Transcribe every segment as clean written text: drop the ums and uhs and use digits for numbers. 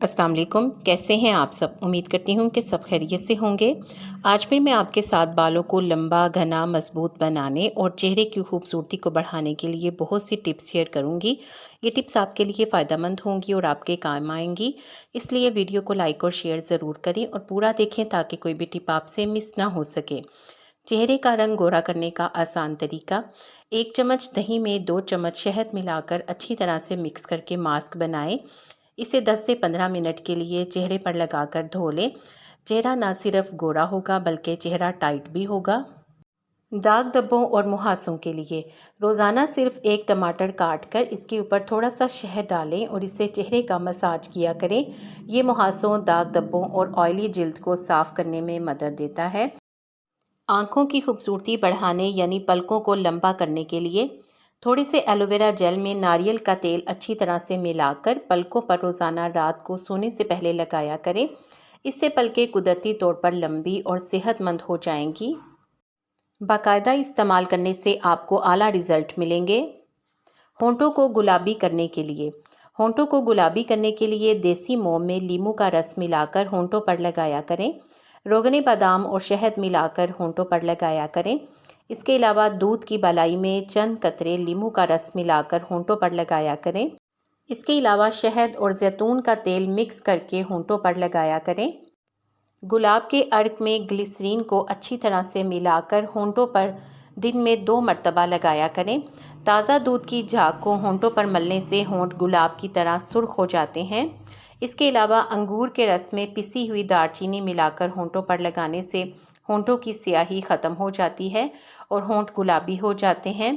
अस्सलाम वालेकुम। कैसे हैं आप सब? उम्मीद करती हूँ कि सब खैरियत से होंगे। आज फिर मैं आपके साथ बालों को लंबा, घना, मजबूत बनाने और चेहरे की खूबसूरती को बढ़ाने के लिए बहुत सी टिप्स शेयर करूँगी। ये टिप्स आपके लिए फ़ायदेमंद होंगी और आपके काम आएंगी। इसलिए वीडियो को लाइक और शेयर ज़रूर करें और पूरा देखें ताकि कोई भी टिप आपसे मिस ना हो सके। चेहरे का रंग गोरा करने का आसान तरीका। 1 चम्मच दही में 2 चम्मच शहद मिलाकर अच्छी तरह से मिक्स करके मास्क बनाएं। इसे 10 से 15 मिनट के लिए चेहरे पर लगाकर धो लें। चेहरा ना सिर्फ गोरा होगा बल्कि चेहरा टाइट भी होगा। दाग धब्बों और मुहासों के लिए रोज़ाना सिर्फ 1 टमाटर काट कर इसके ऊपर थोड़ा सा शहद डालें और इससे चेहरे का मसाज किया करें। ये मुहासों, दाग धब्बों और ऑयली जिल्द को साफ़ करने में मदद देता है। आँखों की खूबसूरती बढ़ाने यानी पलकों को लंबा करने के लिए थोड़े से एलोवेरा जेल में नारियल का तेल अच्छी तरह से मिलाकर पलकों पर रोज़ाना रात को सोने से पहले लगाया करें। इससे पलकें कुदरती तौर पर लंबी और सेहतमंद हो जाएंगी। बाकायदा इस्तेमाल करने से आपको आला रिज़ल्ट मिलेंगे। होंठों को गुलाबी करने के लिए होंठों को गुलाबी करने के लिए देसी मोम में नींबू का रस मिलाकर होंठों पर लगाया करें। रोगने बादाम और शहद मिलाकर होंठों पर लगाया करें। इसके अलावा दूध की मलाई में चंद कतरे नींबू का रस मिलाकर होंठों पर लगाया करें। इसके अलावा शहद और जैतून का तेल मिक्स करके होंठों पर लगाया करें। गुलाब के अर्क में ग्लिसरीन को अच्छी तरह से मिलाकर होंठों पर दिन में 2 मरतबा लगाया करें। ताज़ा दूध की झाग को होंठों पर मलने से होंठ गुलाब की तरह सुर्ख हो जाते हैं। इसके अलावा अंगूर के रस में पिसी हुई दालचीनी मिलाकर होंठों पर लगाने से होंठों की स्याही ख़त्म हो जाती है और होंठ गुलाबी हो जाते हैं।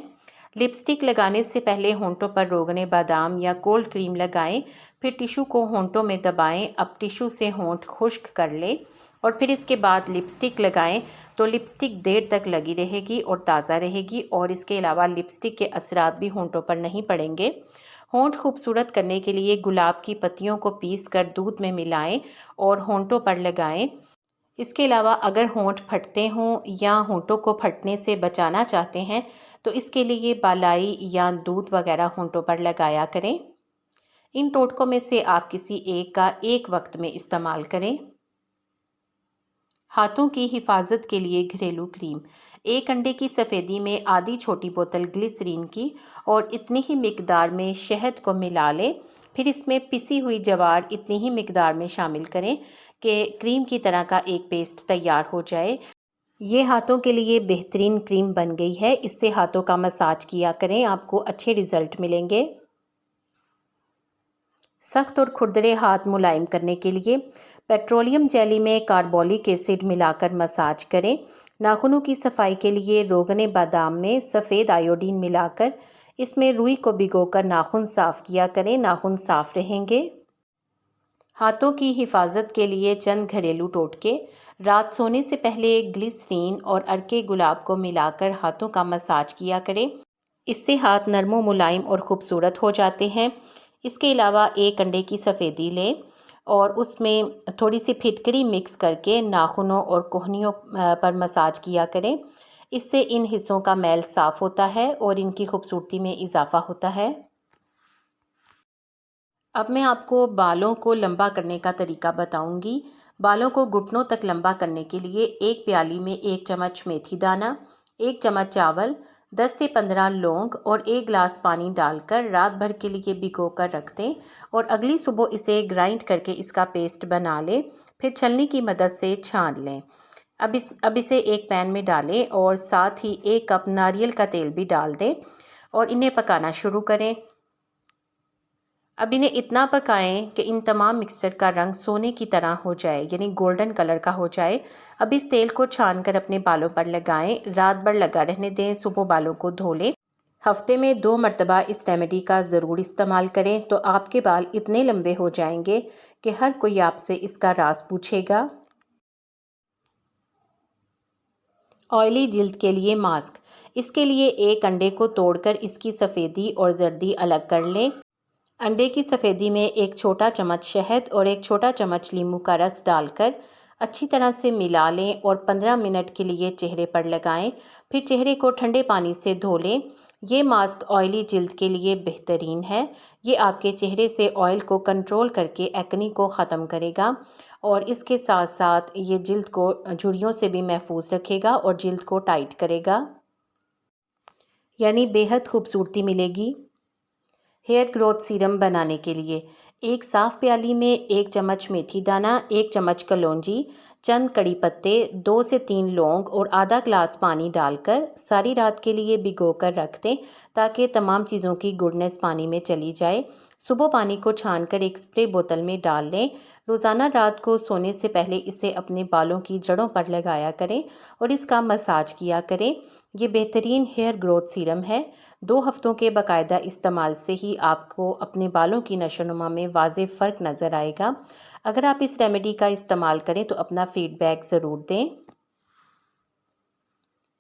लिपस्टिक लगाने से पहले होंठों पर रोगने बादाम या कोल्ड क्रीम लगाएं, फिर टिशू को होंठों में दबाएं। अब टिशू से होंठ खुश्क कर लें और फिर इसके बाद लिपस्टिक लगाएं तो लिपस्टिक देर तक लगी रहेगी और ताज़ा रहेगी और इसके अलावा लिपस्टिक के असरात भी होंठों पर नहीं पड़ेंगे। होंठ खूबसूरत करने के लिए गुलाब की पत्तियों को पीस कर दूध में मिलाएं और होंठों पर लगाएं। इसके अलावा अगर होंठ फटते हों या होंठों को फटने से बचाना चाहते हैं तो इसके लिए बालाई या दूध वगैरह होंठों पर लगाया करें। इन टोटकों में से आप किसी एक का एक वक्त में इस्तेमाल करें। हाथों की हिफाजत के लिए घरेलू क्रीम। 1 अंडे की सफ़ेदी में आधी छोटी बोतल ग्लिसरीन की और इतनी ही मिकदार में शहद को मिला लें। फिर इसमें पिसी हुई जवार इतनी ही मिकदार में शामिल करें कि क्रीम की तरह का एक पेस्ट तैयार हो जाए। ये हाथों के लिए बेहतरीन क्रीम बन गई है। इससे हाथों का मसाज किया करें, आपको अच्छे रिज़ल्ट मिलेंगे। सख्त और खुरदरे हाथ मुलायम करने के लिए पेट्रोलियम जेली में कार्बोलिक एसिड मिलाकर मसाज करें। नाखूनों की सफाई के लिए रोगने बादाम में सफ़ेद आयोडीन मिलाकर इसमें रुई को भिगोकर नाखून साफ़ किया करें, नाखून साफ़ रहेंगे। हाथों की हिफाजत के लिए चंद घरेलू टोटके। रात सोने से पहले ग्लिसरीन और अर्के गुलाब को मिलाकर हाथों का मसाज किया करें। इससे हाथ नरम मुलायम और ख़ूबसूरत हो जाते हैं। इसके अलावा 1 अंडे की सफ़ेदी लें और उसमें थोड़ी सी फिटकरी मिक्स करके नाखूनों और कोहनियों पर मसाज किया करें। इससे इन हिस्सों का मैल साफ़ होता है और इनकी खूबसूरती में इजाफ़ा होता है। अब मैं आपको बालों को लंबा करने का तरीका बताऊंगी। बालों को घुटनों तक लंबा करने के लिए 1 प्याली में 1 चम्मच मेथी दाना, 1 चम्मच चावल, 10 से 15 लौंग और 1 गिलास पानी डालकर रात भर के लिए भिगो कर रख दें और अगली सुबह इसे ग्राइंड करके इसका पेस्ट बना लें। फिर छलनी की मदद से छान लें। अब इसे एक पैन में डालें और साथ ही 1 कप नारियल का तेल भी डाल दें और इन्हें पकाना शुरू करें। अब इन्हें इतना पकाएं कि इन तमाम मिक्सचर का रंग सोने की तरह हो जाए, यानी गोल्डन कलर का हो जाए। अब इस तेल को छानकर अपने बालों पर लगाएं, रात भर लगा रहने दें, सुबह बालों को धो लें। हफ्ते में 2 मरतबा इस रेमेडी का ज़रूर इस्तेमाल करें तो आपके बाल इतने लंबे हो जाएंगे कि हर कोई आपसे इसका राज पूछेगा। ऑयली जिल्द के लिए मास्क। इसके लिए 1 अंडे को तोड़कर इसकी सफ़ेदी और जर्दी अलग कर लें। अंडे की सफ़ेदी में 1 छोटा चम्मच शहद और 1 छोटा चम्मच नींबू का रस डालकर अच्छी तरह से मिला लें और 15 मिनट के लिए चेहरे पर लगाएं। फिर चेहरे को ठंडे पानी से धो लें। ये मास्क ऑयली जिल्द के लिए बेहतरीन है। ये आपके चेहरे से ऑयल को कंट्रोल करके एक्ने को ख़त्म करेगा और इसके साथ साथ ये जिल्द को झुर्रियों से भी महफूज रखेगा और जिल्द को टाइट करेगा, यानी बेहद खूबसूरती मिलेगी। हेयर ग्रोथ सीरम बनाने के लिए एक साफ़ प्याली में 1 चम्मच मेथी दाना, 1 चम्मच कलौंजी, चंद कड़ी पत्ते, 2 से 3 लौंग और आधा ग्लास पानी डालकर सारी रात के लिए भिगो कर रख दें ताकि तमाम चीज़ों की गुडनेस पानी में चली जाए। सुबह पानी को छानकर एक स्प्रे बोतल में डाल लें। रोज़ाना रात को सोने से पहले इसे अपने बालों की जड़ों पर लगाया करें और इसका मसाज किया करें। ये बेहतरीन हेयर ग्रोथ सीरम है। 2 हफ्तों के बाकायदा इस्तेमाल से ही आपको अपने बालों की नशोनुमा में वाज़ेह फ़र्क नज़र आएगा। अगर आप इस रेमेडी का इस्तेमाल करें तो अपना फ़ीडबैक ज़रूर दें।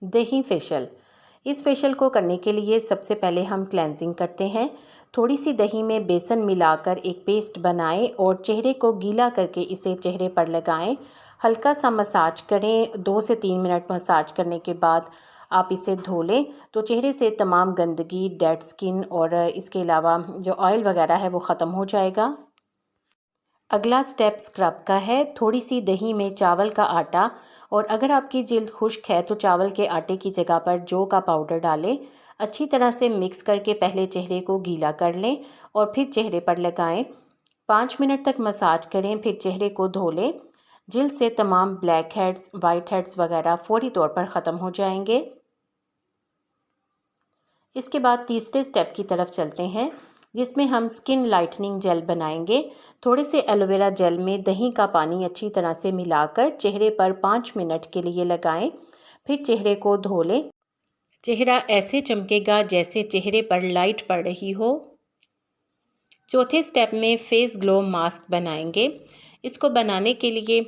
दही फेशियल। इस फेशियल को करने के लिए सबसे पहले हम क्लेंजिंग करते हैं। थोड़ी सी दही में बेसन मिलाकर एक पेस्ट बनाएं और चेहरे को गीला करके इसे चेहरे पर लगाएं। हल्का सा मसाज करें। 2 से 3 मिनट मसाज करने के बाद आप इसे धो लें तो चेहरे से तमाम गंदगी, डेड स्किन और इसके अलावा जो ऑयल वगैरह है वो ख़त्म हो जाएगा। अगला स्टेप स्क्रब का है। थोड़ी सी दही में चावल का आटा और अगर आपकी जिल्द खुश्क है तो चावल के आटे की जगह पर जौ का पाउडर डालें। अच्छी तरह से मिक्स करके पहले चेहरे को गीला कर लें और फिर चेहरे पर लगाएं। 5 मिनट तक मसाज करें, फिर चेहरे को धो लें। जिल्द से तमाम ब्लैक हेड्स, वाइट हेड्स वगैरह फौरी तौर पर ख़त्म हो जाएंगे। इसके बाद तीसरे स्टेप की तरफ चलते हैं जिसमें हम स्किन लाइटनिंग जेल बनाएंगे। थोड़े से एलोवेरा जेल में दही का पानी अच्छी तरह से मिलाकर चेहरे पर 5 मिनट के लिए लगाएं, फिर चेहरे को धो लें। चेहरा ऐसे चमकेगा जैसे चेहरे पर लाइट पड़ रही हो। चौथे स्टेप में फेस ग्लो मास्क बनाएंगे। इसको बनाने के लिए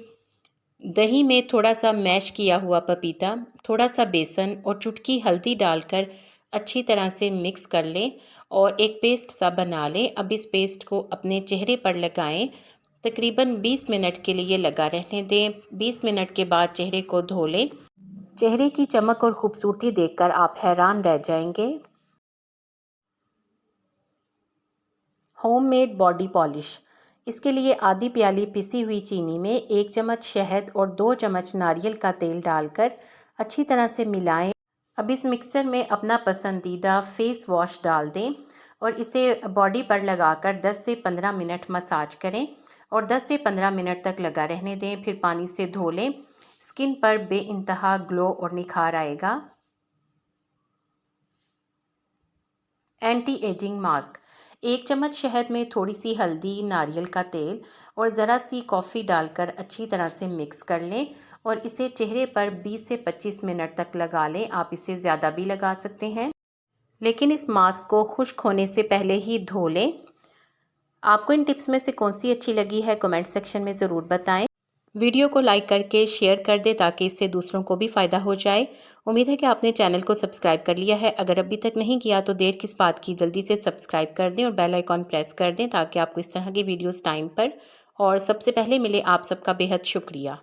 दही में थोड़ा सा मैश किया हुआ पपीता, थोड़ा सा बेसन और चुटकी हल्दी डालकर अच्छी तरह से मिक्स कर लें और एक पेस्ट सा बना लें। अब इस पेस्ट को अपने चेहरे पर लगाएं। तकरीबन 20 मिनट के लिए लगा रहने दें। 20 मिनट के बाद चेहरे को धो लें। चेहरे की चमक और खूबसूरती देखकर आप हैरान रह जाएंगे। Homemade body polish. इसके लिए आधी प्याली पिसी हुई चीनी में 1 चम्मच शहद और 2 चम्मच नारियल का तेल डालकर अच्छी तरह से मिलाएं। अब इस मिक्सचर में अपना पसंदीदा फेस वॉश डाल दें और इसे बॉडी पर लगाकर 10 से 15 मिनट मसाज करें और 10 से 15 मिनट तक लगा रहने दें। फिर पानी से धो लें। स्किन पर बेइंतहा ग्लो और निखार आएगा। Anti ageing mask. 1 चम्मच शहद में थोड़ी सी हल्दी, नारियल का तेल और ज़रा सी कॉफ़ी डालकर अच्छी तरह से मिक्स कर लें और इसे चेहरे पर 20 से 25 मिनट तक लगा लें। आप इसे ज़्यादा भी लगा सकते हैं, लेकिन इस मास्क को खुश्क होने से पहले ही धो लें। आपको इन टिप्स में से कौन सी अच्छी लगी है कमेंट सेक्शन में ज़रूर बताएं। वीडियो को लाइक करके शेयर कर दें ताकि इससे दूसरों को भी फ़ायदा हो जाए। उम्मीद है कि आपने चैनल को सब्सक्राइब कर लिया है। अगर अभी तक नहीं किया तो देर किस बात की, जल्दी से सब्सक्राइब कर दें और बेल आइकॉन प्रेस कर दें ताकि आपको इस तरह की वीडियोस टाइम पर और सबसे पहले मिले। आप सबका बेहद शुक्रिया।